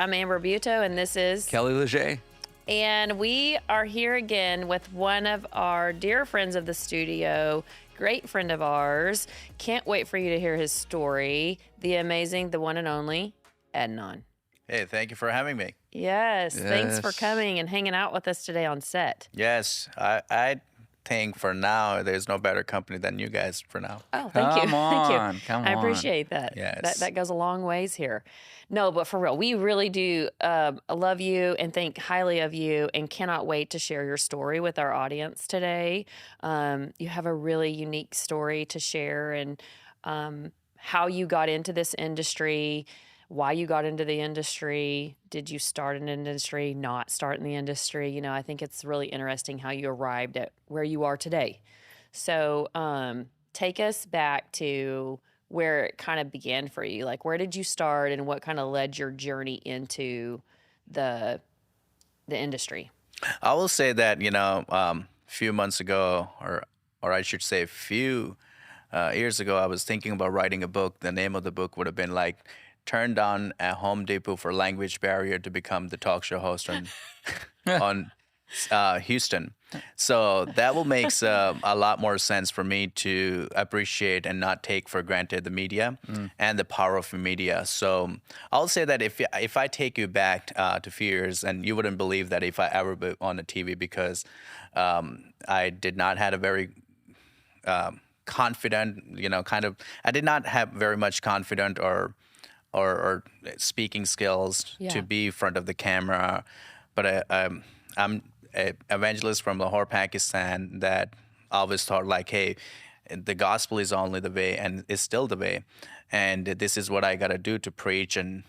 I'm Amber Buto, and this is Kelly Leger. And we are here again with one of our dear friends of the studio, great friend of ours. Can't wait for you to hear his story. The amazing, the one and only, Adnan. Hey, thank you for having me. Yes, thanks for coming and hanging out with us today on set. Yes, I think for now there's no better company than you guys for now. Oh, thank you. Thank you. Come I on. appreciate that. Yes. That goes a long ways here. No, but for real, we really do love you and think highly of you and cannot wait to share your story with our audience today. You have a really unique story to share and how you got into this industry, why you got into the industry. Did you start in an industry, not start in the industry? You know, I think it's really interesting how you arrived at where you are today. So take us back to where it kind of began for you. Like, where did you start and what kind of led your journey into the industry? I will say that, a few months ago, or I should say a few years ago, I was thinking about writing a book. The name of the book would have been like, Turned On at Home Depot for Language Barrier to Become the Talk Show Host on Houston. So that will make a lot more sense for me to appreciate and not take for granted the media and the power of the media. So I'll say that if I take you back to a few years, and you wouldn't believe that if I ever be on the TV, because I did not have a very confident, I did not have very much confident or speaking skills to be in front of the camera. But I'm an evangelist from Lahore, Pakistan, that always thought like, hey, the gospel is only the way and is still the way. And this is what I got to do to preach and,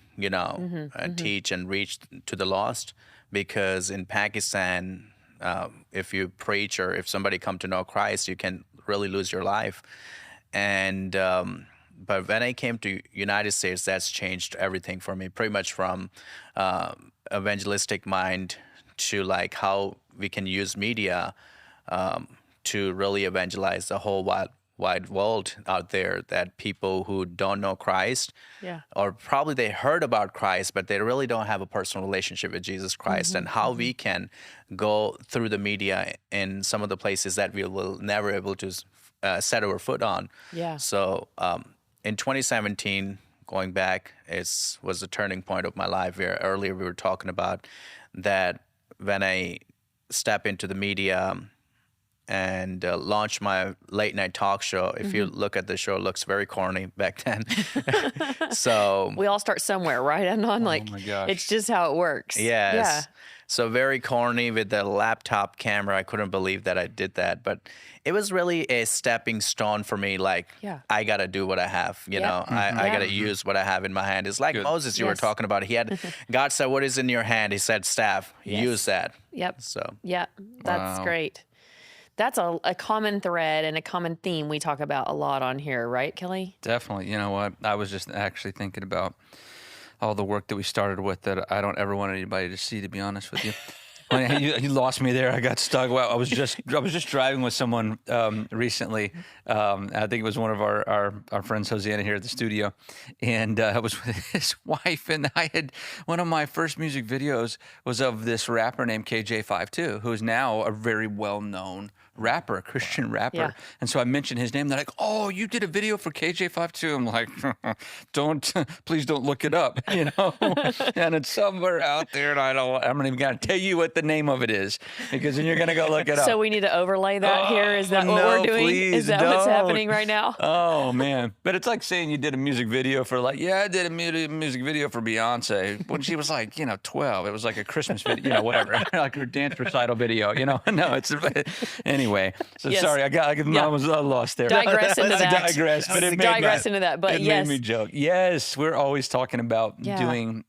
teach and reach to the lost. Because in Pakistan, if you preach or if somebody come to know Christ, you can really lose your life. And but when I came to United States, that's changed everything for me, pretty much from evangelistic mind to like how we can use media to really evangelize the whole wide world out there, that people who don't know Christ, or probably they heard about Christ, but they really don't have a personal relationship with Jesus Christ, and how we can go through the media in some of the places that we will never able to set our foot on. Yeah. So in 2017, going back, was a turning point of my life, where earlier we were talking about that when I step into the media and launch my late night talk show. If you look at the show, it looks very corny back then. So we all start somewhere, right? And I'm like, my gosh. It's just how it works. Yes. Yeah. So very corny with the laptop camera. I couldn't believe that I did that, but it was really a stepping stone for me. Like, I got to do what I have, I got to use what I have in my hand. It's like Moses you were talking about. He had, God said, what is in your hand? He said, staff, use that. Yep. So, that's great. That's a common thread and a common theme we talk about a lot on here, right, Kelly? Definitely. You know what? I was just actually thinking about all the work that we started with that I don't ever want anybody to see, to be honest with you. When you lost me there. I got stuck. Well, I was just driving with someone recently. I think it was one of our friends, Hosanna, here at the studio, and I was with his wife. And one of my first music videos was of this rapper named KJ52, who is now a very well-known rapper, a Christian rapper. Yeah. And so I mentioned his name. They're like, "Oh, you did a video for KJ52." I'm like, please don't look it up, And it's somewhere out there, and I'm not even gonna tell you what the name of it is, because then you're gonna go look it up. So we need to overlay that here. Is that what we're doing? Is that what's happening right now? Oh man! But it's like saying you did a music video for I did a music video for Beyonce when she was 12. It was like a Christmas video, whatever, like her dance recital video. No, it's anyway. So sorry, I was lost there. Digress into that. Digress into that. But it made me joke. Yes, we're always talking about using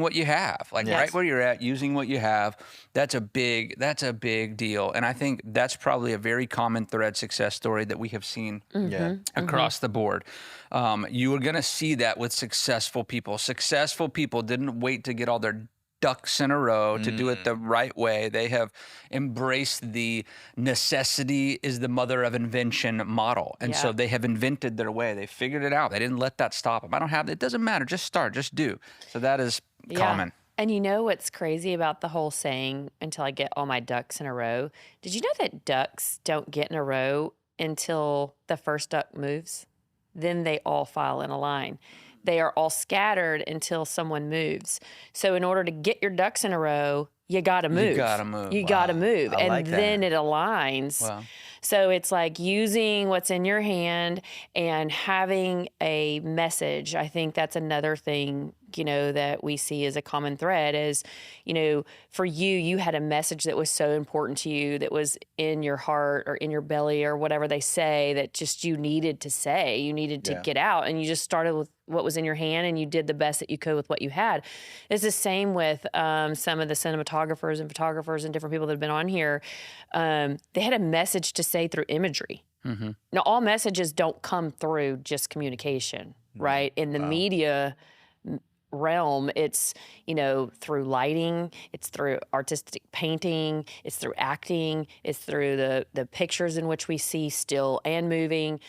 what you have, right where you're at, using what you have. That's a big deal. And I think that's probably a very common thread success story that we have seen across the board. You are going to see that with successful people. Successful people didn't wait to get all their ducks in a row to do it the right way. They have embraced the necessity is the mother of invention model. And so they have invented their way. They figured it out. They didn't let that stop them. I don't have, it doesn't matter. Just start, just do. So that is common. And you know what's crazy about the whole saying, until I get all my ducks in a row? Did you know that ducks don't get in a row until the first duck moves? Then they all file in a line. They are all scattered until someone moves. So in order to get your ducks in a row, you got to move. You gotta move. You got to move. I And like that. then it aligns. Wow. So it's like using what's in your hand and having a message. I think that's another thing, that we see as a common thread is, for you, you had a message that was so important to you, that was in your heart or in your belly or whatever they say, that just you needed to say, you needed to get out. And you just started with what was in your hand and you did the best that you could with what you had. It's the same with some of the cinematographers and photographers and different people that have been on here. They had a message to say through imagery. Mm-hmm. Now, all messages don't come through just communication, right? In the media realm, it's, through lighting, it's through artistic painting, it's through acting, it's through the pictures in which we see still and moving.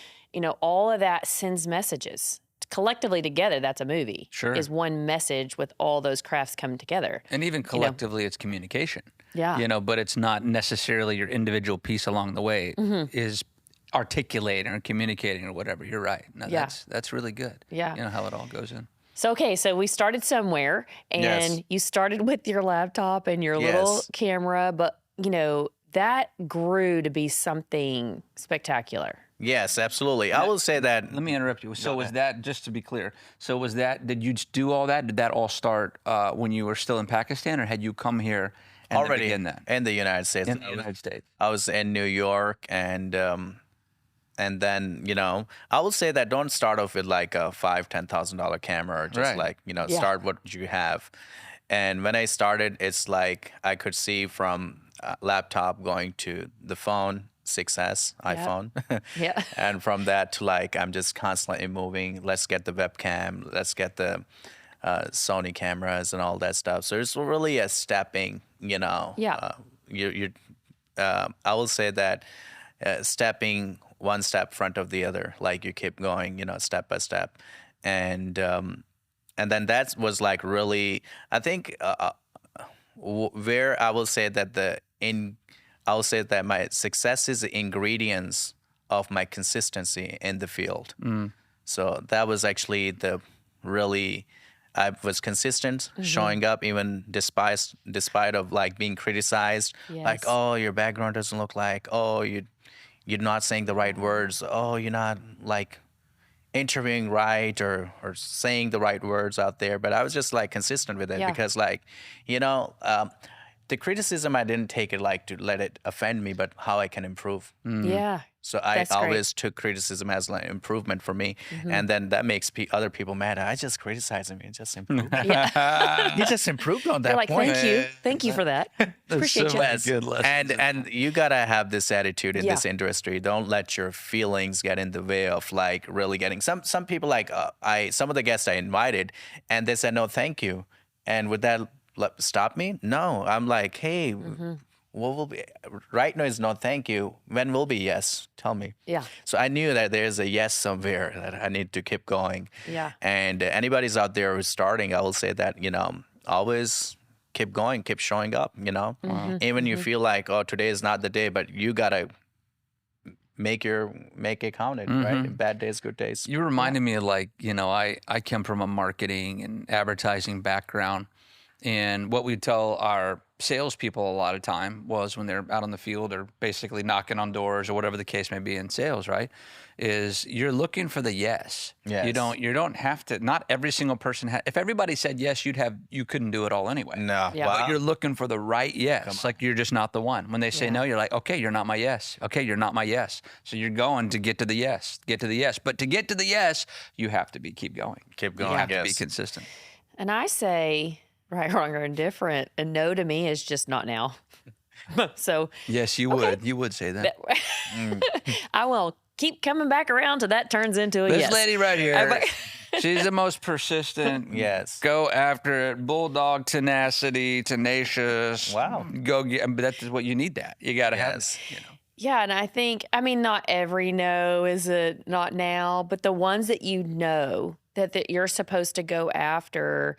All of that sends messages. Collectively together, that's a movie. Sure. Is one message with all those crafts come together. And even collectively, it's communication. Yeah. But it's not necessarily your individual piece along the way is articulating or communicating or whatever. You're right. No, that's really good. Yeah. How it all goes in. So, okay, so we started somewhere, and you started with your laptop and your little camera, but, that grew to be something spectacular. Yes, absolutely. I will say that. Let me interrupt you. So was that, just to be clear, did you do all that? Did that all start when you were still in Pakistan, or had you come here and Already begin that? in the United States. In the United States. I was in New York, and then I would say that don't start off with like a $5,000-$10,000 camera, or just Right. start what you have. And when I started, it's like I could see from laptop going to the phone, 6S iPhone, Yeah. and from that to like I'm just constantly moving. Let's get the webcam, let's get the Sony cameras and all that stuff. So it's really a stepping, Yeah. I will say that stepping one step front of the other, like you keep going, step by step, and then that was like really, I think, where I will say that I will say that my success is the ingredients of my consistency in the field. So that was actually I was consistent, showing up even despite of like being criticized, like, Yes. oh, your background doesn't look like, oh, you're not saying the right words, oh, you're not like interviewing right or saying the right words out there. But I was just like consistent with it because like, the criticism, I didn't take it like to let it offend me, but how I can improve. Yeah. So I That's great. always took criticism as like improvement for me, and then that makes other people mad. I just criticize him. You just improved. You just improved on that They're like, point. thank you for that. Appreciate you. Yes. good lesson. And you gotta have this attitude in Yeah. this industry. Don't let your feelings get in the way of like really getting some people like some of the guests I invited, and they said no, thank you, and would that stop me? No, I'm like, hey. What will be right now is no thank you. When will be yes? Tell me. Yeah. So I knew that there's a yes somewhere that I need to keep going. Yeah. And anybody's out there who's starting, I will say that always keep going, keep showing up. Even you feel like today is not the day, but you gotta make it counted, right? Bad days, good days. You reminded me of like, I come from a marketing and advertising background. And what we tell our salespeople a lot of time was when they're out on the field or basically knocking on doors or whatever the case may be in sales, right? Is you're looking for the yes. Yes. You don't have to. Not every single person. If everybody said yes, you couldn't do it all anyway. No. Yeah. Wow. But you're looking for the right yes. Like you're just not the one. When they say no, you're like, okay, you're not my yes. Okay, you're not my yes. So you're going to get to the yes. Get to the yes. But to get to the yes, you have to keep going. Keep going. You have to be yes. consistent. And I say, right, wrong, or indifferent, and no to me is just not now. So Yes, you would. You would say that. I will keep coming back around till that turns into a This yes. lady right here, Everybody- she's the most persistent. Yes. Go after it. Bulldog tenacity, tenacious. Wow. Go get, but that's what you need that. You got to have Yes. it. Yeah, and I think, not every no is a not now, but the ones that that you're supposed to go after,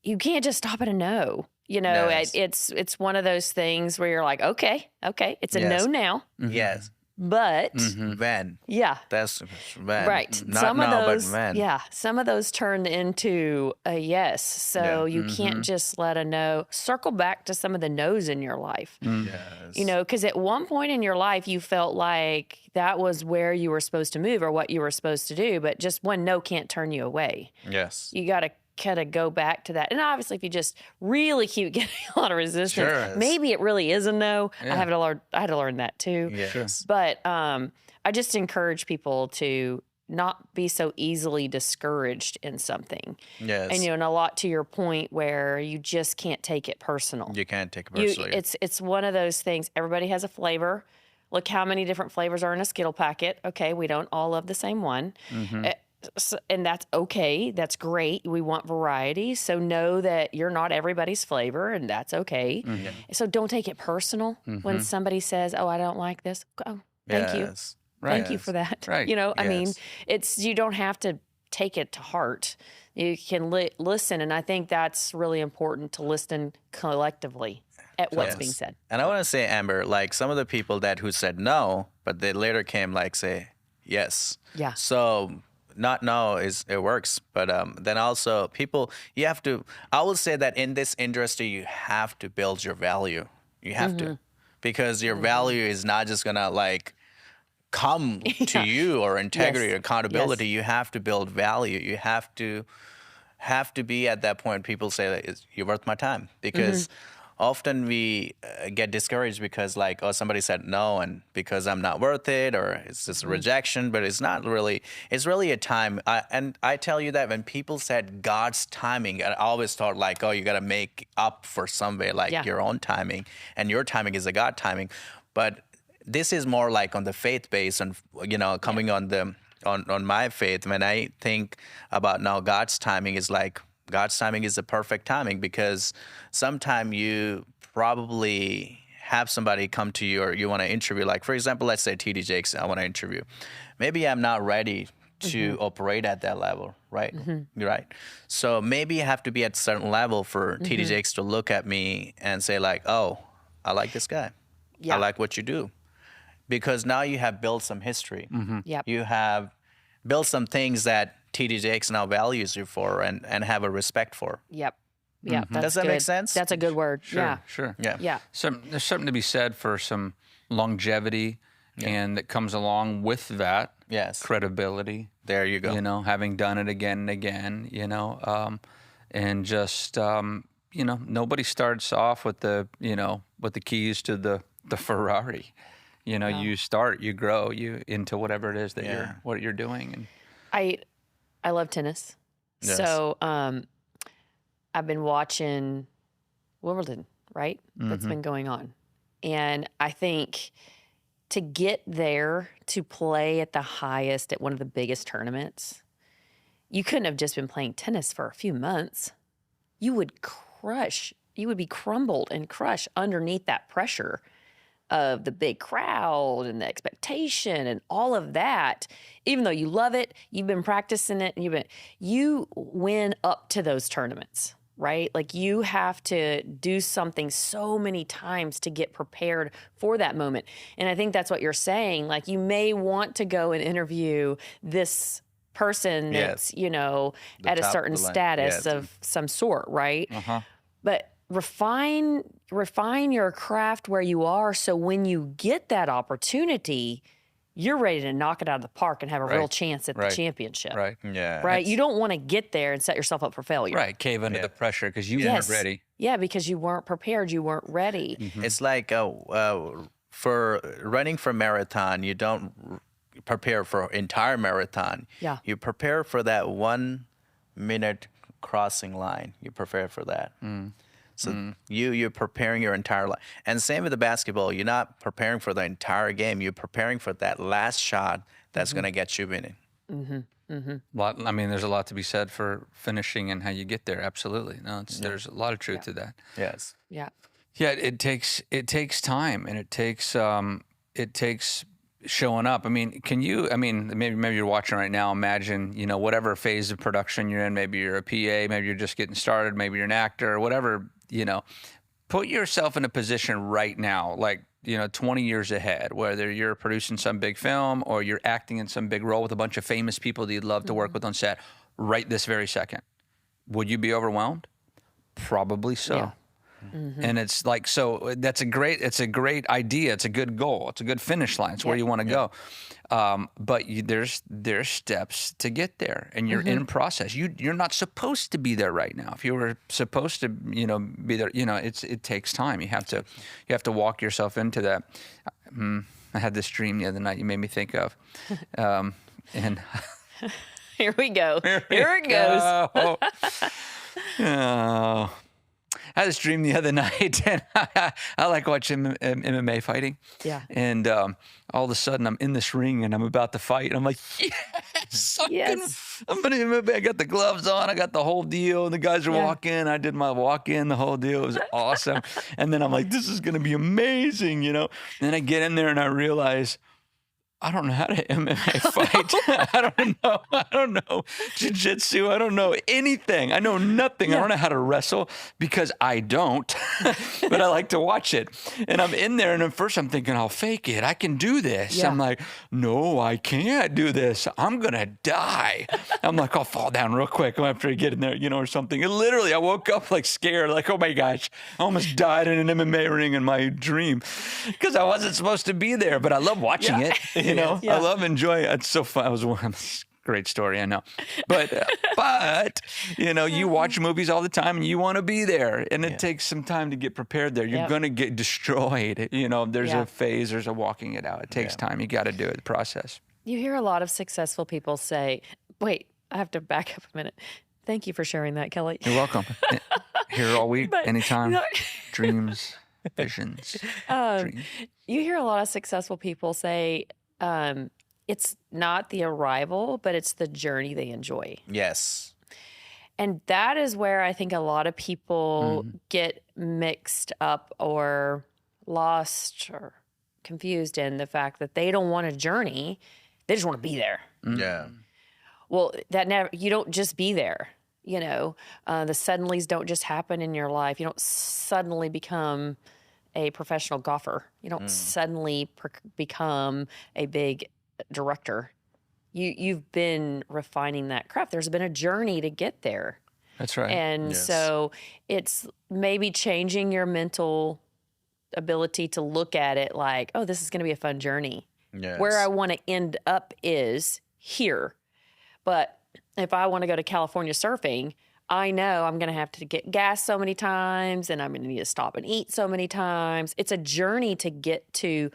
you can't just stop at a no. You know, Yes. it's one of those things where you're like, okay, it's a no Yes. now, Yes. but When. yeah, That's when. right. Not Some of now, but those, when. yeah, some of those turn into a yes. So Yeah. you can't just let a no. Circle back to some of the no's in your life. Yes. You know, because at one point in your life, you felt like that was where you were supposed to move or what you were supposed to do, but just one no can't turn you away. Yes. You got to kind of go back to that. And obviously, if you just really keep getting a lot of resistance, Sure is. maybe it really is a no. Yeah. I had to learn that too. Yes. But I just encourage people to not be so easily discouraged in something. Yes. And, you know, and a lot to your point where you just can't take it personal. You can't take it personally. It's one of those things. Everybody has a flavor. Look how many different flavors are in a Skittle packet. Okay, we don't all love the same one. And that's okay. That's great. We want variety. So know that you're not everybody's flavor, and that's okay. So don't take it personal when somebody says, "Oh, I don't like this." Oh, thank you. Yes. Thank you Yes. for that. Right. You know, I mean, Yes. you don't have to take it to heart. You can listen. And I think that's really important to listen collectively at what's being Yes. said. And I want to say, Amber, like some of the people who said no, but they later came like say yes. Yeah. So not no it works, but then also people you have to. I will say that in this industry you have to build your value. You have to, because your value is not just gonna like come to you or integrity or accountability. You have to build value. You have to be at that point. People say that you're worth my time, because often we get discouraged because like, oh, somebody said no, and because I'm not worth it, or it's just a rejection. But it's not really. It's really a time. And I tell you that when people said God's timing, I always thought like, oh, you got to make up for some way, like your own timing, and your timing is a God timing. But this is more like on the faith base, and coming on the on my faith. When I think about now, God's timing is the perfect timing, because sometime you probably have somebody come to you or you want to interview. Like for example, let's say TD Jakes, I want to interview. Maybe I'm not ready to operate at that level, right? Right. So maybe I have to be at a certain level for TD Jakes to look at me and say like, oh, I like this guy. I like what you do. Because now you have built some history. You have built some things that TD Jakes now values you for and have a respect for. Yep. Yeah. That's Does that good. make sense? That's a good word. Yeah. Sure. Yeah. Yeah. There's something to be said for some longevity, and that comes along with that. Yes. Credibility. There you go. You know, having done it again and again. And just nobody starts off with the keys to the Ferrari. You start, you grow, you into whatever it is that you're doing. And I love tennis. Yes. So I've been watching Wimbledon, right? That's been going on. And I think to get there, to play at the highest at one of the biggest tournaments, you couldn't have just been playing tennis for a few months. You would be crumbled and crushed underneath that pressure of the big crowd and the expectation and all of that. Even though you love it, you've been practicing it, and you win up to those tournaments, right? Like you have to do something so many times to get prepared for that moment. And I think that's what you're saying. Like you may want to go and interview this person that's, at a certain status of some sort, right? But refine your craft where you are, so when you get that opportunity, you're ready to knock it out of the park and have a real chance at the championship. Right. Yeah. Right. You don't want to get there and set yourself up for failure. Right. Cave under the pressure because you weren't ready. Yeah, because you weren't prepared. You weren't ready. It's like for running for marathon, you don't prepare for entire marathon. Yeah. You prepare for that 1 minute crossing line. You prepare for that. So you're preparing your entire life. And same with the basketball. You're not preparing for the entire game. You're preparing for that last shot that's going to get you winning. There's a lot to be said for finishing and how you get there. Absolutely. No, there's a lot of truth to that. Yes. Yeah. Yeah, it takes time, and it takes showing up. I mean, maybe you're watching right now. Imagine, whatever phase of production you're in. Maybe you're a PA, maybe you're just getting started, maybe you're an actor, whatever, put yourself in a position right now, like, 20 years ahead, whether you're producing some big film or you're acting in some big role with a bunch of famous people that you'd love to work with on set right this very second. Would you be overwhelmed? Probably so. Yeah. Mm-hmm. And it's like, so it's a great idea. It's a good goal. It's a good finish line. It's where you want to go. But there's steps to get there, and you're in process. You're not supposed to be there right now. If you were supposed to, be there, it takes time. You have to walk yourself into that. I had this dream the other night. You made me think of, and here we go. Here it goes. Oh. I had this dream the other night, and I like watching MMA fighting. Yeah. And all of a sudden, I'm in this ring, and I'm about to fight, and I'm like, Yes. I'm gonna MMA. I got the gloves on. I got the whole deal, and the guys are walking. I did my walk-in, the whole deal. It was awesome. And then I'm like, this is gonna be amazing, And then I get in there, and I realize, I don't know how to MMA fight. I don't know jiu-jitsu. I don't know anything. I know nothing. I don't know how to wrestle because I don't, but I like to watch it. And I'm in there, and at first I'm thinking, I'll fake it. I can do this. Yeah. I'm like, no, I can't do this. I'm going to die. I'm like, I'll fall down real quick after I get in there, or something. And literally, I woke up like scared, like, oh my gosh, I almost died in an MMA ring in my dream because I wasn't supposed to be there, but I love watching it. Yeah. I love enjoying it. It's so fun. Great story, I know. But you watch movies all the time and you want to be there. And it takes some time to get prepared there. You're going to get destroyed. There's a phase, there's a walking it out. It takes time. You got to do it, the process. You hear a lot of successful people say, wait, I have to back up a minute. Thank you for sharing that, Kelly. You're welcome. Here all week, anytime. Dreams, visions, dreams. You hear a lot of successful people say, it's not the arrival, but it's the journey they enjoy. Yes. And that is where I think a lot of people get mixed up or lost or confused in the fact that they don't want a journey. They just want to be there. Yeah. Well, you don't just be there. The suddenlies don't just happen in your life. You don't suddenly become a professional golfer. You don't suddenly become a big director. You've been refining that craft. There's been a journey to get there. That's right. And so it's maybe changing your mental ability to look at it like, oh, this is going to be a fun journey. Yes. Where I want to end up is here. But if I want to go to California surfing, I know I'm going to have to get gas so many times and I'm going to need to stop and eat so many times. It's a journey to get to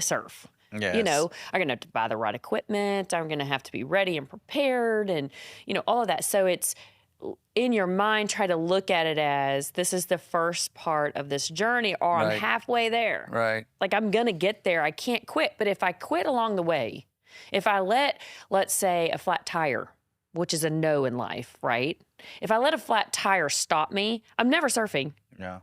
surf. Yes. I'm going to have to buy the right equipment. I'm going to have to be ready and prepared and, all of that. So it's in your mind, try to look at it as this is the first part of this journey or I'm halfway there. Right. Like I'm going to get there. I can't quit. But if I quit along the way, if I let's say a flat tire, which is a no in life, right? If I let a flat tire stop me, I'm never surfing. Yeah.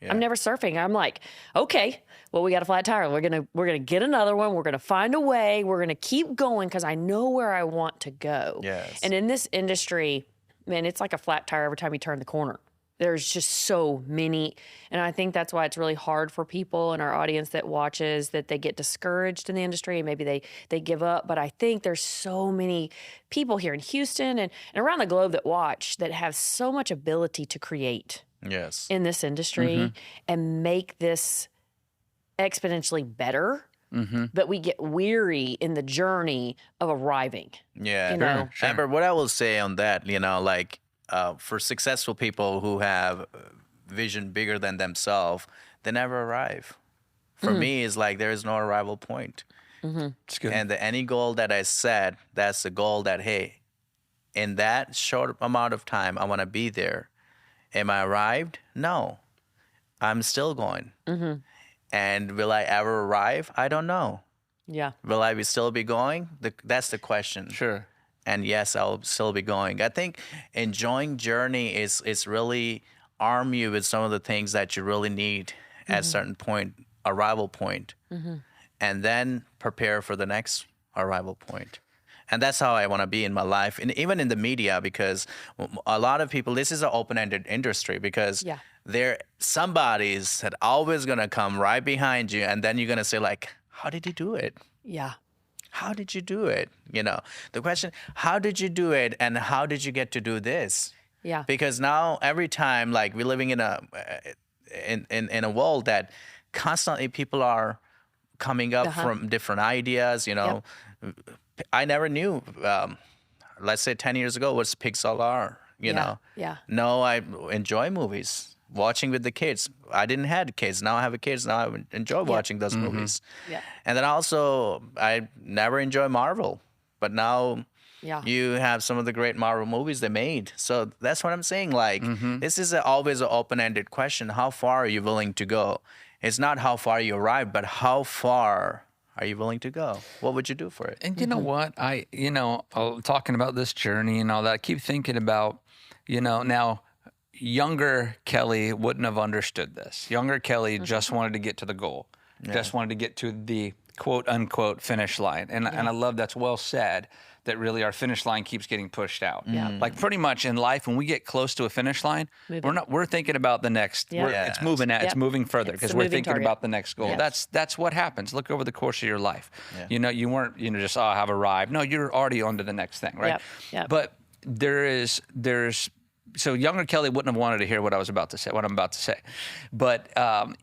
I'm never surfing. I'm like, okay, well, we got a flat tire. We're gonna get another one. We're gonna find a way. We're gonna keep going because I know where I want to go. Yes. And in this industry, man, it's like a flat tire every time you turn the corner. There's just so many. And I think that's why it's really hard for people in our audience that watches that they get discouraged in the industry and maybe they give up. But I think there's so many people here in Houston and around the globe that watch that have so much ability to create in this industry and make this exponentially better. But we get weary in the journey of arriving. Yeah. Sure. Amber, what I will say on that, for successful people who have vision bigger than themselves, they never arrive. For me, it's like there is no arrival point. It's good. And any goal that I set, that's the goal that, hey, in that short amount of time, I want to be there. Am I arrived? No. I'm still going. And will I ever arrive? I don't know. Yeah. Will I still be going? That's the question. Sure. And yes, I'll still be going. I think enjoying journey is really arm you with some of the things that you really need at a certain point, arrival point. and then prepare for the next arrival point. And that's how I want to be in my life, and even in the media, because a lot of people, this is an open-ended industry, because Yeah. somebody's that always going to come right behind you, and then you're going to say like, how did you do it? Yeah. How did you do it? You know, the question, how did you do it, and how did you get to do this? Yeah. Because now every time, like, we're living in a world that constantly people are coming up from different ideas. You know, I never knew. Let's say 10 years ago, what's Pixar are. You know. Yeah. No, I enjoy movies. Watching with the kids. I didn't have kids. Now I have kids. Now I enjoy watching those movies. Yeah. And then also, I never enjoy Marvel, but now you have some of the great Marvel movies they made. So that's what I'm saying. Like, this is always an open-ended question. How far are you willing to go? It's not how far you arrive, but how far are you willing to go? What would you do for it? And you know what? Talking about this journey and all that, I keep thinking about, now younger Kelly wouldn't have understood this. Younger Kelly just wanted to get to the goal, just wanted to get to the quote unquote finish line. And I love that's well said, that really our finish line keeps getting pushed out. Like pretty much in life, when we get close to a finish line, we're thinking about the next, it's moving further because we're thinking about the next goal. That's what happens. Look over the course of your life. You weren't, just, oh, I've arrived. No, you're already on to the next thing, right? But so younger Kelly wouldn't have wanted to hear what I'm about to say. But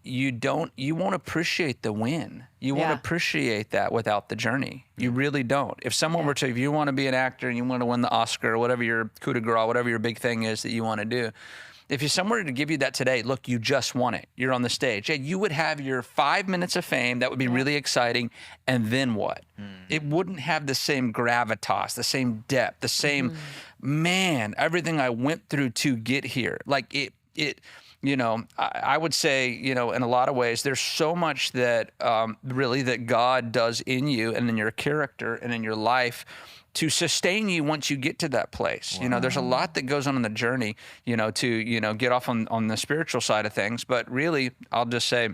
you won't appreciate the win. You won't appreciate that without the journey. You really don't. If someone were to, if you want to be an actor and you want to win the Oscar or whatever your coup de grace, whatever your big thing is that you want to do, if someone were to give you that today, look, you just won it. You're on the stage. Yeah, you would have your 5 minutes of fame. That would be really exciting. And then what? It wouldn't have the same gravitas, the same depth, the same, man, everything I went through to get here. Like I would say, in a lot of ways, there's so much that really that God does in you and in your character and in your life to sustain you once you get to that place. Wow. There's a lot that goes on in the journey, to, get off on the spiritual side of things. But really, I'll just say,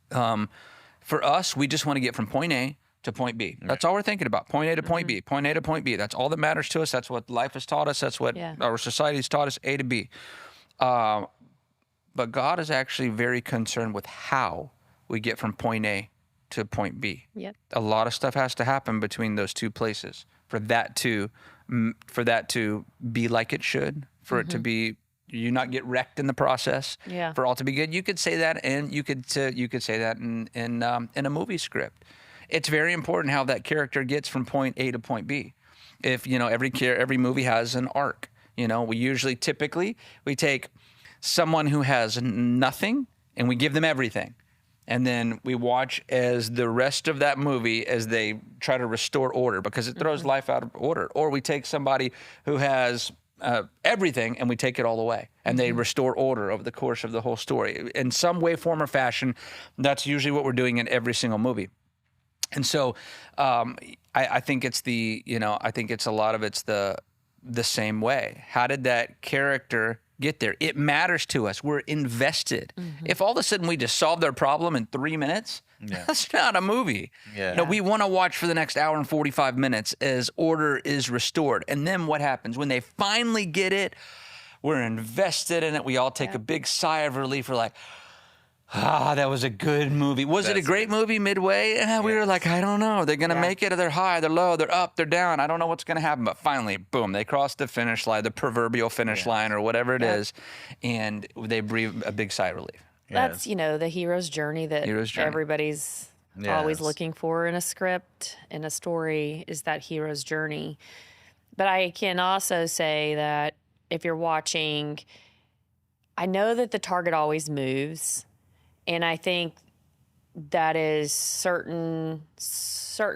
for us, we just want to get from point A to point B. That's all we're thinking about. Point A to point B, point A to point B. That's all that matters to us. That's what life has taught us. That's what our society has taught us, A to B. But God is actually very concerned with how we get from point A to point B. Yep. A lot of stuff has to happen between those two places for that to be like it should, for it to be, you not get wrecked in the process, for all to be good. You could say that, and you could say that in a movie script. It's very important how that character gets from point A to point B. If every movie has an arc. We typically take someone who has nothing and we give them everything. And then we watch as the rest of that movie as they try to restore order, because it throws life out of order. Or we take somebody who has everything and we take it all away, and they restore order over the course of the whole story. In some way, form, or fashion, that's usually what we're doing in every single movie. And so I think it's a lot of it's the same way. How did that character get there? It matters to us. We're invested. If all of a sudden we just solve their problem in 3 minutes, that's not a movie. We want to watch for the next hour and 45 minutes as order is restored. And then what happens? When they finally get it, we're invested in it. We all take a big sigh of relief. We're like, that was a good movie. Was it a great movie midway? We were like, I don't know. They're going to make it, or they're high, they're low, they're up, they're down. I don't know what's going to happen. But finally, boom, they crossed the finish line, the proverbial finish line, or whatever it is, and they breathe a big sigh of relief. That's, the hero's journey that everybody's always looking for in a script, in a story, is that hero's journey. But I can also say that if you're watching, I know that the target always moves. And I think that is certain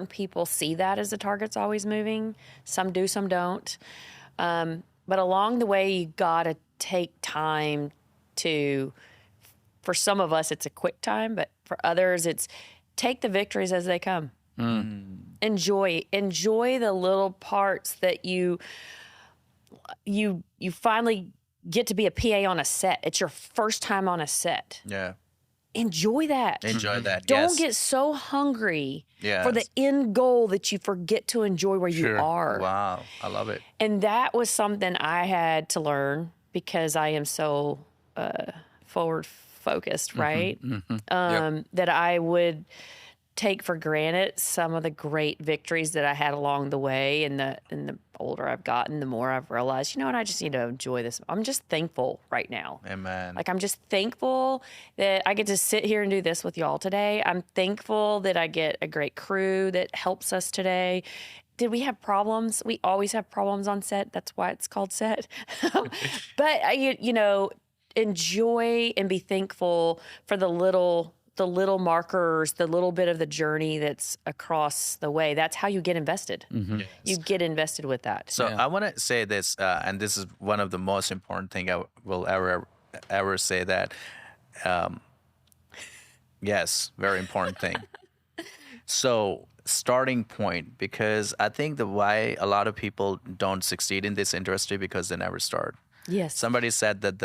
people see that as the target's always moving. Some do, some don't. But along the way, you got to take time for some of us, it's a quick time, but for others, it's take the victories as they come. Enjoy the little parts that you finally get to be a PA on a set. It's your first time on a set. enjoy that. Enjoy that. Don't Yes. get so hungry for the Yes. end goal that you forget to enjoy where you Sure. are. Wow. I love it. And that was something I had to learn because I am so forward focused, right? That I would take for granted some of the great victories that I had along the way. And the older I've gotten, the more I've realized, you know what, I just need to enjoy this. I'm just thankful right now. Amen. Like, I'm just thankful that I get to sit here and do this with y'all today. I'm thankful that I get a great crew that helps us today. Did we have problems? We always have problems on set. That's why it's called set. But you know, enjoy and be thankful for the little markers, the little bit of the journey that's across the way. That's how you get invested. You get invested with that. So I want to say this, and this is one of the most important thing I will ever say that. Yes, very important thing. So starting point, because I think the why a lot of people don't succeed in this industry because they never start. Yes. Somebody said that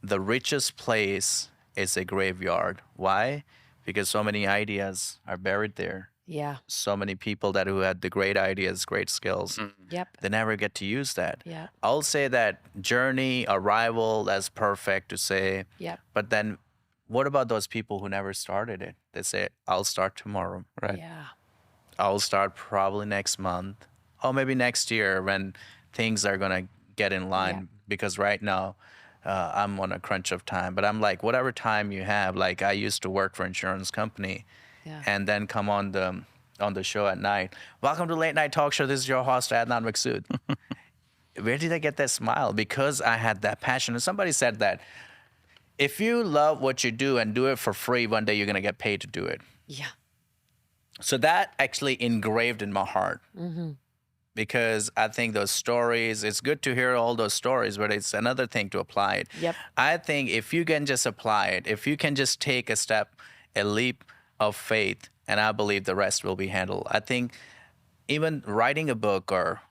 the richest place is a graveyard. Why? Because so many ideas are buried there. Yeah. So many people that who had the great ideas, great skills, Yep. they never get to use that. Yeah. I'll say that journey, arrival, that's perfect to say. Yep. But then what about those people who never started it? They say, I'll start tomorrow. Right. Yeah. I'll start probably next month or maybe next year when things are going to get in line. Yeah. Because right now I'm on a crunch of time. But I'm like, whatever time you have, like I used to work for insurance company. Yeah. And then come on the show at night. Welcome to Late Night Talk Show. This is your host, Adnan Maqsood. Where did I get that smile? Because I had that passion. And somebody said that if you love what you do and do it for free, one day you're going to get paid to do it. Yeah. So that actually engraved in my heart. Because I think those stories, it's good to hear all those stories, but it's another thing to apply it. Yep. I think if you can just apply it, if you can just take a step, a leap of faith, and I believe the rest will be handled. I think even writing a book or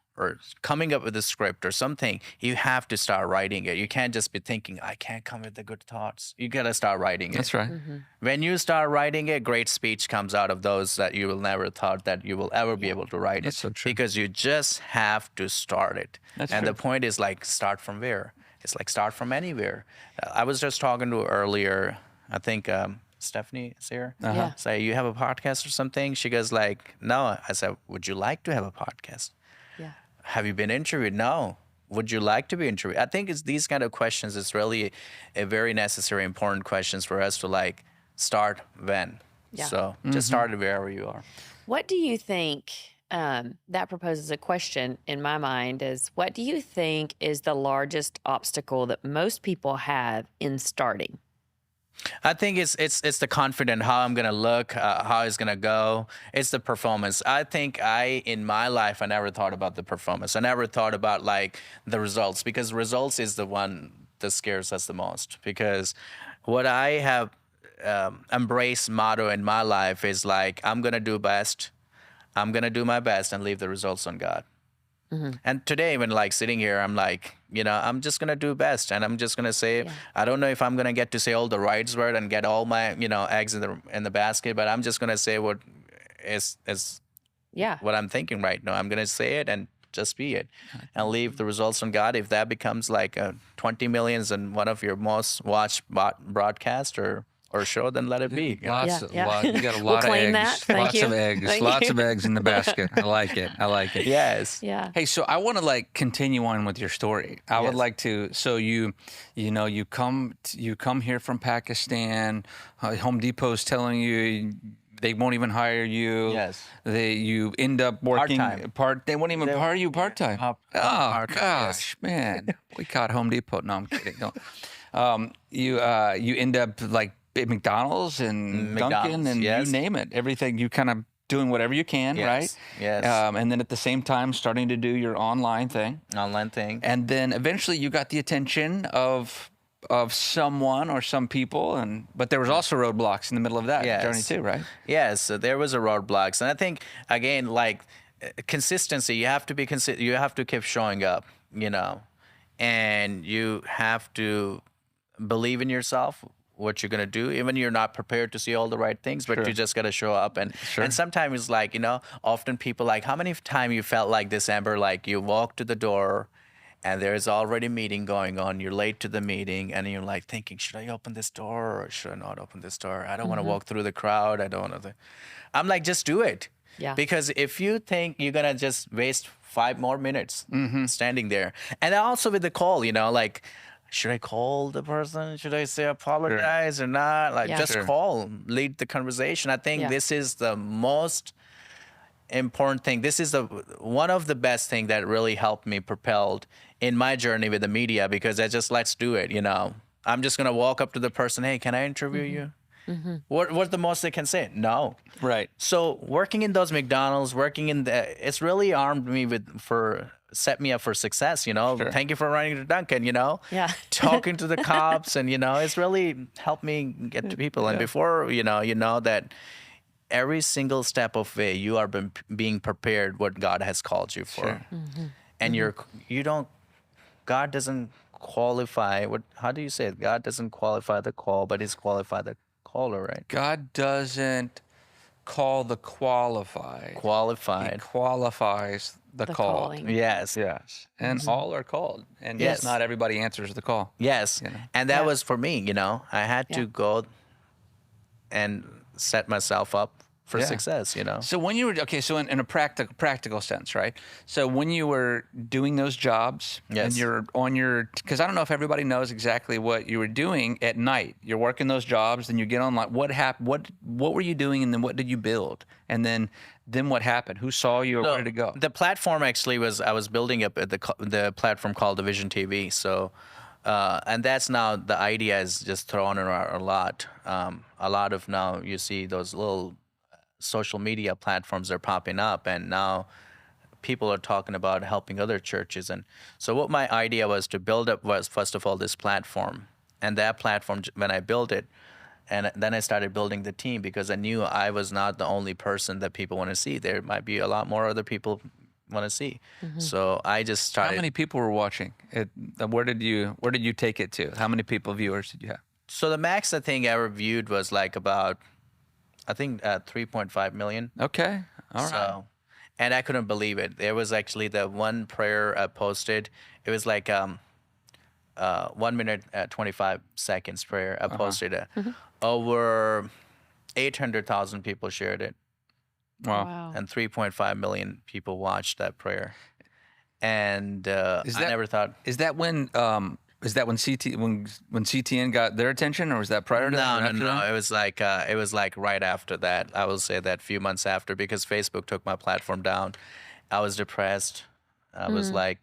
coming up with a script or something, you have to start writing it. You can't just be thinking, I can't come with the good thoughts. You got to start writing it. That's right. When you start writing it, great speech comes out of those that you will never thought that you will ever be able to write That's it. so true. Because you just have to start it. That's and true. the point is like, start from where? It's like, start from anywhere. I was just talking to her earlier, I think Stephanie is here. Yeah. Say, you have a podcast or something? She goes like, no. I said, would you like to have a podcast? Yeah. Have you been interviewed? No. Would you like to be interviewed? I think it's these kind of questions. It's really a very necessary, important questions for us to like start when. Yeah. So just start it wherever you are. What do you think? That proposes a question in my mind is, what do you think is the largest obstacle that most people have in starting? I think it's the confident, how I'm gonna look, how it's gonna go. It's the performance. I think in my life I never thought about the performance. I never thought about like the results, because results is the one that scares us the most. Because what I have embraced motto in my life is like, I'm gonna do best. I'm gonna do my best and leave the results on God. And today, when like sitting here, I'm like, I'm just gonna do best, and I'm just gonna say, I don't know if I'm gonna get to say all the right word and get all my, eggs in the basket, but I'm just gonna say what is Yeah. what I'm thinking right now. I'm gonna say it and just be it, and leave the results on God. If that becomes like 20 millions and one of your most watched broadcast or show, then let it be. Lots, Yeah. you got a We'll lot of claim eggs. that. Thank Lots you. of eggs. Thank Lots you. of eggs in the basket. I like it. I like it. Yes. Yeah. Hey, so I want to like continue on with your story. I would Yes. like to. So you come here from Pakistan. Home Depot's telling you they won't even hire you. Yes. You end up working Part-time. They won't even hire you part time. Oh Part-time, gosh, man, we caught Home Depot. No, I'm kidding. No. You end up like at McDonald's and Dunkin' and yes. you name it. Everything, you kind of doing whatever you can, Yes, right? yes. And then at the same time starting to do your online thing. Online thing. And then eventually you got the attention of someone or some people, but there was also roadblocks in the middle of that Yes. journey too, right? Yes, so there was a roadblocks, and I think again, like consistency. You have to be You have to keep showing up, and you have to believe in yourself. what you're gonna do. Even you're not prepared to see all the right things, but Sure. you just gotta show up. And Sure. and sometimes it's like, often people like, how many time you felt like this, Amber? Like you walk to the door, and there's already a meeting going on. You're late to the meeting, and you're like thinking, should I open this door or should I not open this door? I don't want to walk through the crowd. I don't want to. I'm like, just do it. Yeah. Because if you think you're gonna just waste 5 more minutes standing there, and also with the call, like, should I call the person? Should I say apologize or not? Like, Yeah. just Sure. call, lead the conversation. I think Yeah. this is the most important thing. This is one of the best thing that really helped me propelled in my journey with the media, because I just, let's do it. I'm just gonna walk up to the person. Hey, can I interview you? What's the most they can say? No. Right. So working in those McDonald's, it's really armed me set me up for success. Sure. Thank you for running to Duncan. Yeah. Talking to the cops, and it's really helped me get to people. And before you know that every single step of way you are being prepared what God has called you for, Sure. and God doesn't qualify. How do you say it? God doesn't qualify the call, but He's qualified the caller, right? God doesn't call the qualified. He Qualified. qualifies the The called. calling. Yes. Yes. And all are called. And Yes. yes, not everybody answers the call. Yes. You know? And that Yeah. was for me, I had to Yeah. go and set myself up for Yeah. success, So when you were so in a practical sense, right? So when you were doing those jobs, and Yes. you're on because I don't know if everybody knows exactly what you were doing at night. You're working those jobs, then you get online. What happened? What were you doing, and then what did you build? And then what happened? Who saw you, or where did it go? The platform actually I was building up at the platform called Division TV. So, and that's now the idea is just thrown around a lot. A lot of now you see those little social media platforms are popping up, and now people are talking about helping other churches. And so what my idea was to build up was, first of all, this platform. And that platform, when I built it, and then I started building the team, because I knew I was not the only person that people want to see. There might be a lot more other people want to see. So I just How started. many people were watching it? Where did you take it to? How many viewers did you have? So the max I think I ever viewed was like about, I think 3.5 million. Okay. All right. So, and I couldn't believe it. There was actually the one prayer I posted. It was like 1 minute 25 seconds prayer. I posted it. Over 800,000 people shared it, Wow. Wow. and 3.5 million people watched that prayer. And I that- never thought. Is that when CTN got their attention, or was that prior to that? or No, after no. that? It was like right after that. I will say that few months after, because Facebook took my platform down. I was depressed. I was like,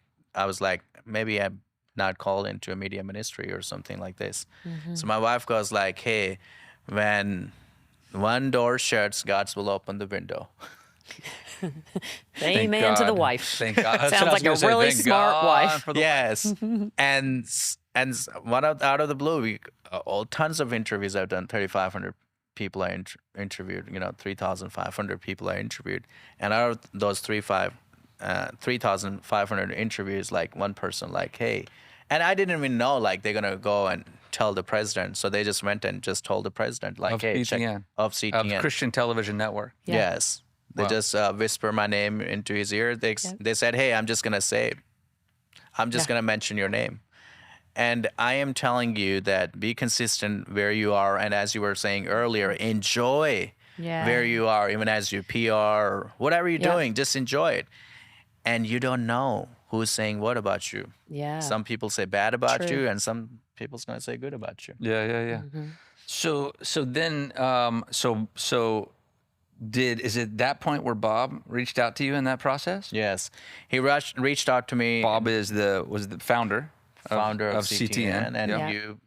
maybe I'm not called into a media ministry or something like this. So my wife goes like, hey, when one door shuts, God will open the window. Thank Amen to the God. wife. Thank God. That's what Sounds I was like a gonna say. really Thank smart God wife. for the- Yes. and one out of the blue, tons of interviews I've done. 3,500 people I interviewed. 3,500 people I interviewed, and out of those 3,500 interviews, like one person, like, hey, and I didn't even know like they're gonna go and tell the president, so they just went and just told the president, like, Of hey, CTN. of CTN. Of Christian Television Network. Yeah. Yes. They Wow. just whisper my name into his ear. They said, hey, I'm just going to mention your name. And I am telling you that be consistent where you are. And as you were saying earlier, enjoy Yeah. where you are, even as you PR or whatever you're Yeah. doing, just enjoy it. And you don't know who's saying what about you. Yeah. Some people say bad about True. you, and some people's going to say good about you. Yeah. So then is it that point where Bob reached out to you in that process? Yes. He reached out to me. Bob was the founder Founder of CTN. and Yep. you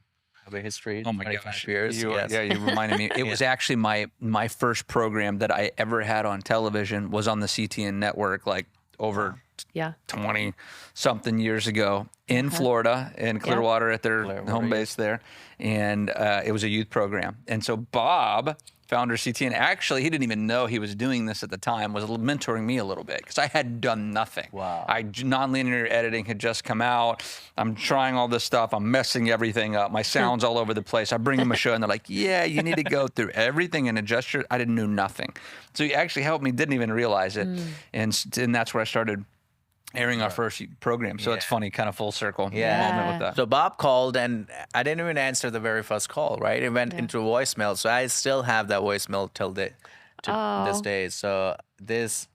have a history. Oh my 25 gosh! years. Yes. Yeah, you reminded me. It was actually my first program that I ever had on television was on the CTN network, like over Yeah. 20 something years ago. in Florida, in Clearwater at their home base there. And it was a youth program. And so Bob, founder of CTN, actually, he didn't even know he was doing this at the time, was mentoring me a little bit because I had done nothing. Wow. Nonlinear editing had just come out. I'm trying all this stuff. I'm messing everything up. My sound's all over the place. I bring them a show and they're like, yeah, you need to go through everything and adjust your, I didn't know nothing. So he actually helped me, didn't even realize it. And that's where I started airing our first program. So it's funny, kind of full circle moment with that. So Bob called, and I didn't even answer the very first call, right? It went into voicemail. So I still have that voicemail till this day. So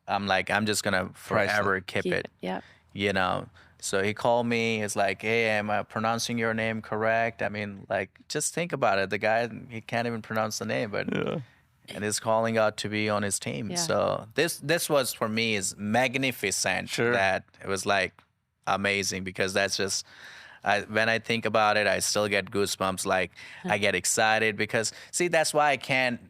I'm like, I'm just going to forever keep it. Yeah. You know? So he called me. It's like, hey, am I pronouncing your name correct? I mean, like, just think about it. The guy, he can't even pronounce the name, but... And is calling out to be on his team. So this was for me is magnificent. That it was like amazing because that's just when I think about it, I still get goosebumps. Like I get excited because see that's why I can't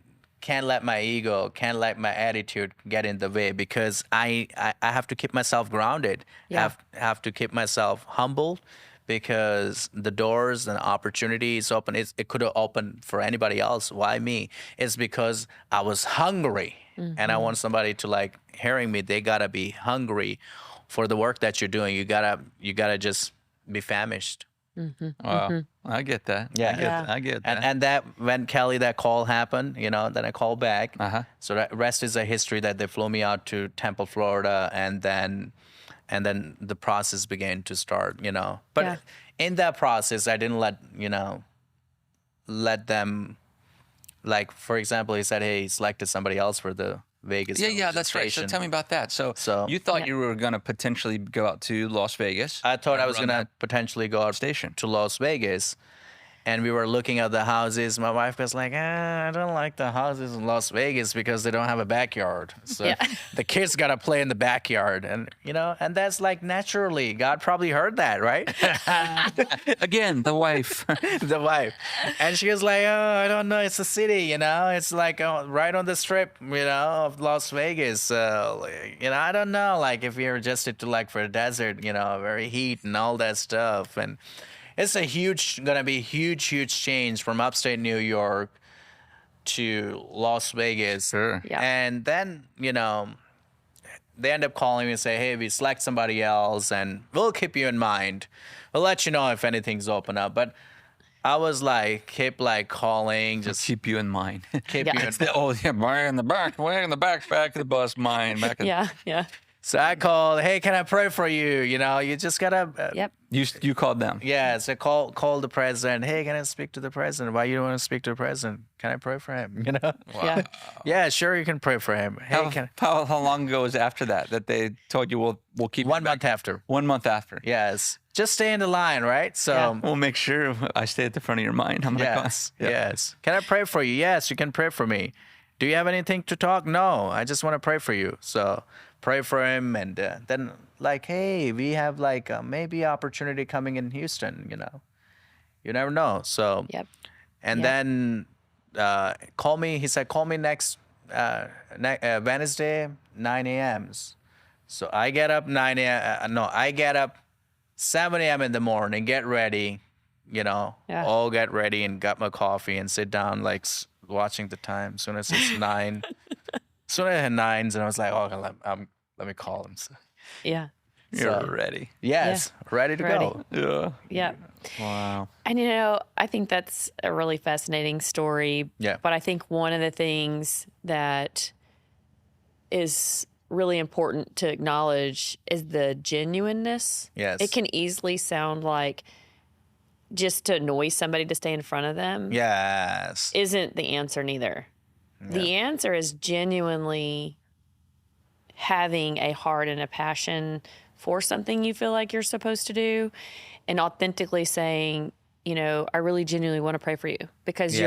let my ego, can't let my attitude get in the way because I have to keep myself grounded. Have to keep myself humble. Because the doors and opportunities open, it could have opened for anybody else. Why me? It's because I was hungry, and I want somebody to like hearing me. They gotta be hungry for the work that you're doing. You gotta just be famished. Wow, I get that. I get that. And that when Kelly that call happened, then I called back. So the rest is a history that they flew me out to Temple, Florida, and then the process began to start, But in that process, I didn't let them, like, for example, he said, hey, he selected somebody else for the Vegas. Yeah, that's right. So tell me about that. So you thought you were going to potentially go out to Las Vegas? I thought I was going to potentially go out to Las Vegas. And we were looking at the houses. My wife was like, I don't like the houses in Las Vegas because they don't have a backyard. So the kids got to play in the backyard. And, and that's like naturally. God probably heard that, right? Again, the wife. The wife. And she was like, I don't know. It's a city, It's like right on the strip, of Las Vegas. I don't know. Like if you're adjusted to like for a desert, very heat and all that stuff. And it's gonna be huge change from upstate New York to Las Vegas. Sure. Yeah. And then, they end up calling me and say, hey, we select somebody else and we'll keep you in mind. We'll let you know if anything's open up. But I was like, keep like calling, just keep you in mind. Keep you in mind. Way in the back of the bus, mine. Yeah. So I called, hey, can I pray for you? You just gotta. You called them. Yeah, so call the president. Hey, can I speak to the president? Why you don't want to speak to the president? Can I pray for him? Wow. Yeah, sure, you can pray for him. Hey, how long ago was after that they told you we'll keep 1 month after? 1 month after. Yes. Just stay in the line, right? So we'll make sure I stay at the front of your mind. I'm gonna call. Yes. Can I pray for you? Yes, you can pray for me. Do you have anything to talk? No, I just want to pray for you. So pray for him, and then like, hey, we have like maybe opportunity coming in Houston. You never know. So and then call me. He said, call me next Wednesday, 9 a.m. So I get up 9 a.m. I get up 7 a.m. in the morning, get ready, all get ready and got my coffee and sit down like watching the time. Soon as it's 9, soon as I had 9s, and I was like, oh, let me call him. So, You're ready. Yes, ready to go. Yeah. Wow. And I think that's a really fascinating story. Yeah. But I think one of the things that is really important to acknowledge is the genuineness. Yes. It can easily sound like just to annoy somebody to stay in front of them. Yes. Isn't the answer neither. Yeah. The answer is genuinely having a heart and a passion for something you feel like you're supposed to do, and authentically saying, I really genuinely want to pray for you because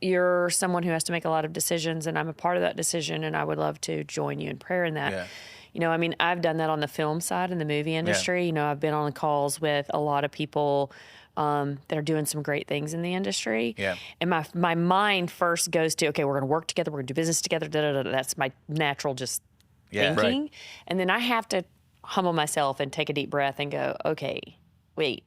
you're someone who has to make a lot of decisions, and I'm a part of that decision, and I would love to join you in prayer in that. Yeah. I've done that on the film side in the movie industry. Yeah. I've been on calls with a lot of people that are doing some great things in the industry. Yeah. And my mind first goes to, okay, we're going to work together. We're going to do business together. That's my natural just thinking. Right. And then I have to humble myself and take a deep breath and go, okay, wait,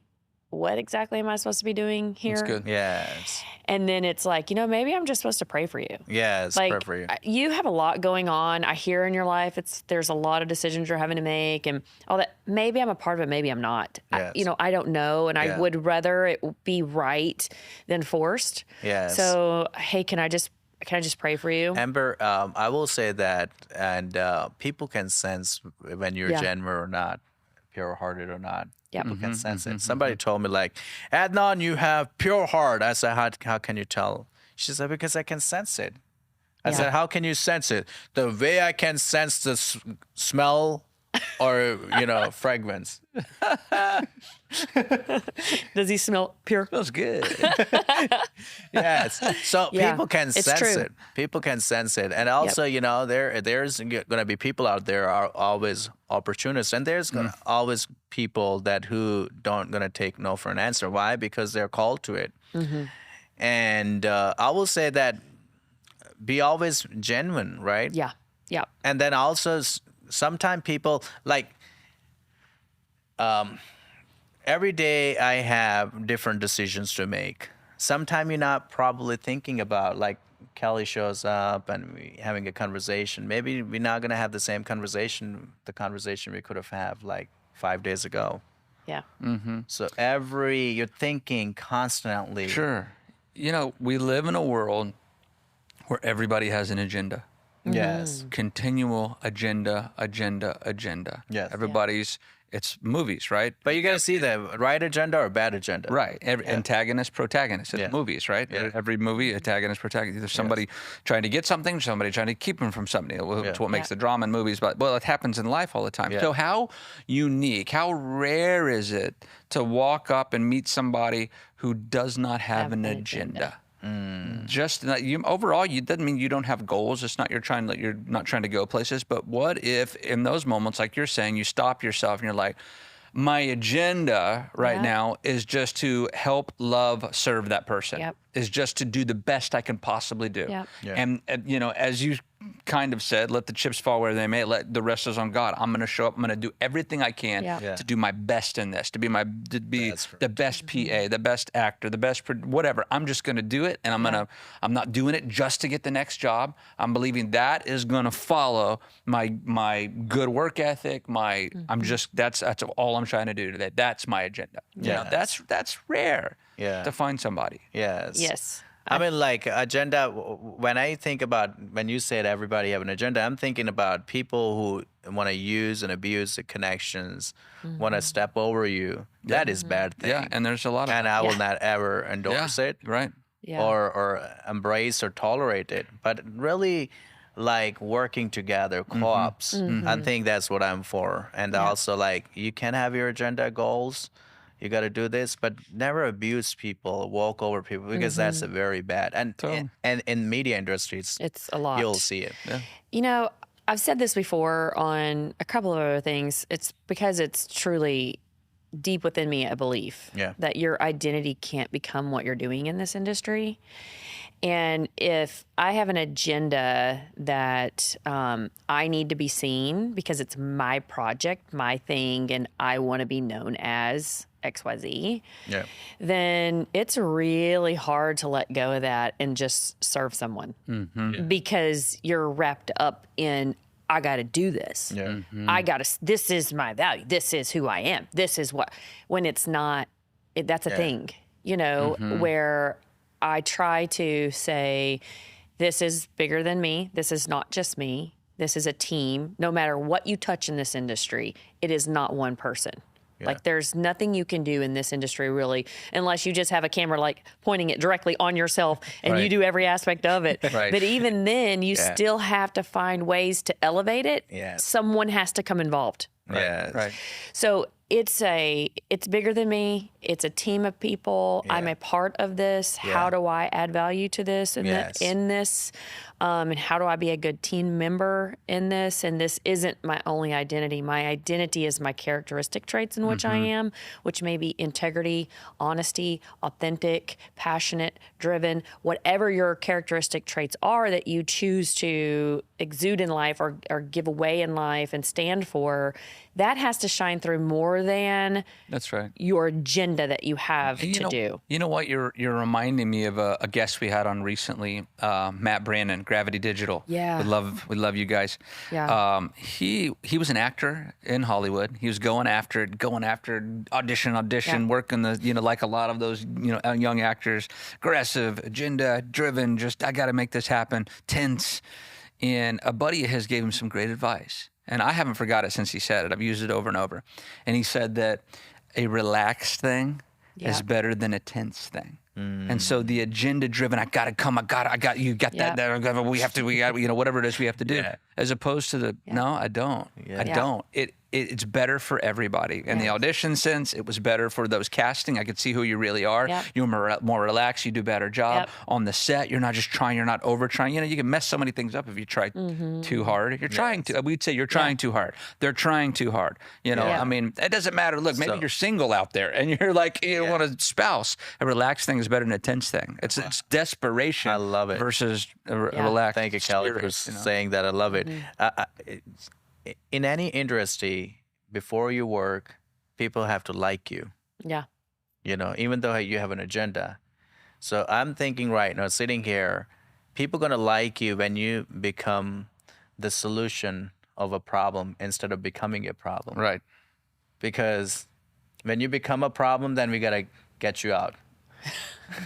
what exactly am I supposed to be doing here? That's good. Yes. And then it's like, maybe I'm just supposed to pray for you. Yes. Like, Pray for you. you have a lot going on. I hear in your life, there's a lot of decisions you're having to make and all that. Maybe I'm a part of it. Maybe I'm not. Yes. I don't know. And I Yeah. would rather it be right than forced. Yes. So, hey, can I just pray for you? Amber, I will say that, and people can sense when you're Yeah. genuine or not, pure-hearted or not. Yep. People can sense it. Somebody told me, like, Adnan, you have pure heart. I said, how can you tell? She said, because I can sense it. I Yeah. said, how can you sense it? The way I can sense the smell or, fragrance. Does he smell pure? Feels good. Yes. So Yeah, people can it's sense true. it. People can sense it. And also, there's going to be people out there are always opportunists. And there's going to always people who don't going to take no for an answer. Why? Because they're called to it. Mm-hmm. And I will say that be always genuine, right? Yeah. Yeah. And then also sometimes people like every day I have different decisions to make. Sometimes you're not probably thinking about, like, Kelly shows up and we having a conversation. Maybe we're not going to have the same conversation, the conversation we could have had like 5 days ago. Yeah. So you're thinking constantly. Sure. We live in a world where everybody has an agenda. Yes. Continual agenda. Yes. Everybody's, it's movies, right? But you got to see the right agenda or bad agenda. Right. Antagonist, protagonist. It's Yeah. movies, right? Yeah. Every movie, antagonist, protagonist. There's somebody trying to get something, somebody trying to keep them from something. It's what makes Yeah. the drama in movies. But, it happens in life all the time. Yeah. So how unique, how rare is it to walk up and meet somebody who does not have an agenda? Just that overall, doesn't mean you don't have goals. It's not you're not trying to go places. But what if in those moments, like you're saying, you stop yourself and you're like, my agenda right now is just to help, love, serve that person. Yep. Is just to do the best I can possibly do. Yep. Yeah. And as you kind of said, let the chips fall where they may. Let the rest is on God. I'm going to show up. I'm going to do everything I can Yeah. Yeah. to do my best in this. To be That's correct. the best PA, the best actor, the best whatever. I'm just going to do it, and I'm not doing it just to get the next job. I'm believing that is going to follow my good work ethic. That's all I'm trying to do today. That's my agenda. Yes. That's rare. Yeah. To find somebody. Yes. Yes. I mean, like, agenda, when I think about, when you said everybody have an agenda, I'm thinking about people who want to use and abuse the connections, want to step over you. That is bad thing. Yeah, and there's a lot of And I will not ever endorse it right. Yeah. or embrace or tolerate it. But really, like, working together, co-ops, I think that's what I'm for. And also, like, you can have your agenda goals. You got to do this, but never abuse people, walk over people, because that's a very bad. And Totally. and in media industry, It's a lot. you'll see it. Yeah. I've said this before on a couple of other things. It's because it's truly deep within me a belief that your identity can't become what you're doing in this industry. And if I have an agenda that I need to be seen because it's my project, my thing, and I want to be known as XYZ, Yeah. then it's really hard to let go of that and just serve someone because you're wrapped up in, I got to do this. Yeah. This is my value. This is who I am. This is what, when it's not, that's a thing, where I try to say, this is bigger than me. This is not just me. This is a team. No matter what you touch in this industry, it is not one person. Like, there's nothing you can do in this industry, really, unless you just have a camera, like, pointing it directly on yourself and you do every aspect of it. Right. But even then, you still have to find ways to elevate it. Yes. Someone has to come involved. Yes. Right. So it's bigger than me. it's a team of people. Yeah. I'm a part of this. Yeah. How do I add value to this and Yes. in this? And how do I be a good team member in this? And this isn't my only identity. My identity is my characteristic traits in which I am, which may be integrity, honesty, authentic, passionate, driven, whatever your characteristic traits are that you choose to exude in life or give away in life and stand for. That has to shine through more than That's right. your agenda that you have And to do. You know what? You're reminding me of a guest we had on recently, Matt Brandon, Gravity Digital. Yeah. We love you guys. Yeah. He was an actor in Hollywood. He was going after audition, working like a lot of those young actors, aggressive, agenda driven. Just I got to make this happen. Tense. And a buddy of his gave him some great advice. And I haven't forgot it since he said it. I've used it over and over. And he said that a relaxed thing is better than a tense thing. And so the agenda driven, I got to come, you got that, we got, whatever it is we have to do, as opposed to no, I don't. I don't. It's better for everybody. In the audition sense, it was better for those casting. I could see who you really are. You're more relaxed. You do a better job. On the set, you're not just trying, you're not over trying. You can mess so many things up if you try too hard. You're trying to, we'd say you're trying too hard. They're trying too hard. I mean, it doesn't matter. Look, maybe you're single out there and you're like, you want a spouse. A relaxed thing is better than a tense thing. It's desperation. I love it. Versus a relaxed Thank you, Kelly, spirit, for saying that. I love it. In any industry, before you work, people have to like you. Yeah. Even though you have an agenda. So I'm thinking right now, sitting here, people going to like you when you become the solution of a problem instead of becoming a problem. Right. Because when you become a problem, then we got to get you out.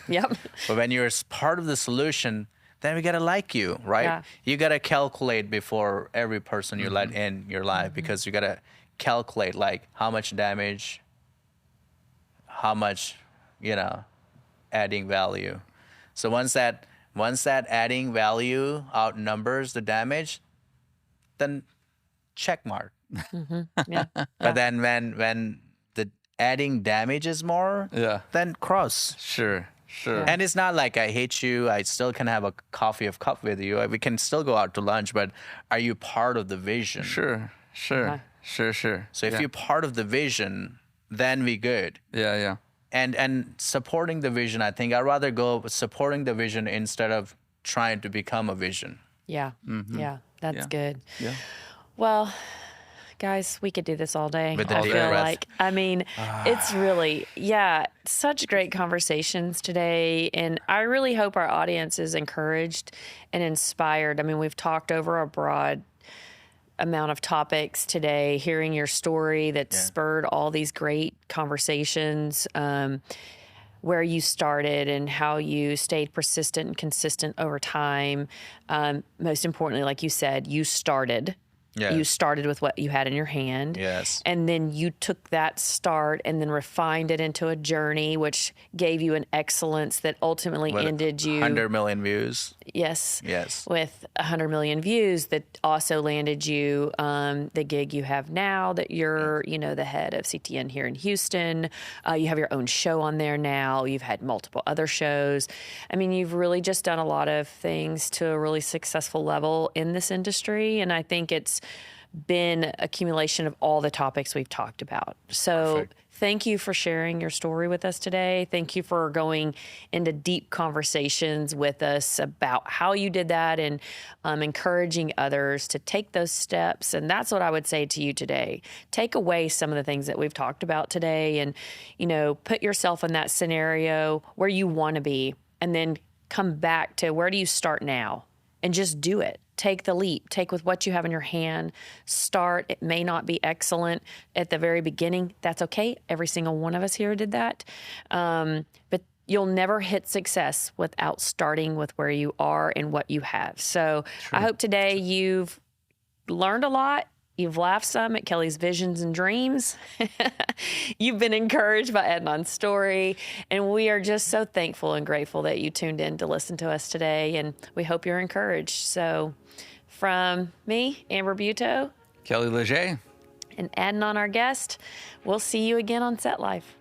Yep. But when you're part of the solution, then we got to like you, right? Yeah. You got to calculate before every person you let in your life, because you got to calculate like how much damage, how much, adding value. So once that adding value outnumbers the damage, then check mark. Yeah. But then when the adding damage is more, then cross. Sure. And it's not like I hate you. I still can have a coffee of cup with you. We can still go out to lunch, but are you part of the vision? Sure. So if you're part of the vision, then we good. Yeah. And supporting the vision, I think I'd rather go with supporting the vision instead of trying to become a vision. Yeah. Yeah. That's good. Yeah. Well, guys, we could do this all day. With the I deep feel breath. like, it's really, such great conversations today. And I really hope our audience is encouraged and inspired. I mean, we've talked over a broad amount of topics today, hearing your story that spurred all these great conversations, where you started and how you stayed persistent and consistent over time. Most importantly, like you said, you started. Yeah. You started with what you had in your hand. Yes. And then you took that start and then refined it into a journey, which gave you an excellence that ultimately ended you. 100 million views. Yes. Yes. With 100 million views that also landed you the gig you have now, that you're, the head of CTN here in Houston. You have your own show on there now. You've had multiple other shows. I mean, you've really just done a lot of things to a really successful level in this industry. And I think it's been accumulation of all the topics we've talked about. So Perfect. Thank you for sharing your story with us today. Thank you for going into deep conversations with us about how you did that and encouraging others to take those steps. And that's what I would say to you today. Take away some of the things that we've talked about today and, put yourself in that scenario where you want to be and then come back to where do you start now and just do it. Take the leap. Take with what you have in your hand. Start. It may not be excellent at the very beginning. That's okay. Every single one of us here did that. But you'll never hit success without starting with where you are and what you have. So I hope today you've learned a lot. You've laughed some at Kelly's visions and dreams. You've been encouraged by Adnan's story. And we are just so thankful and grateful that you tuned in to listen to us today. And we hope you're encouraged. So from me, Amber Buteau, Kelly Leger. and Adnan, our guest, we'll see you again on Set Life.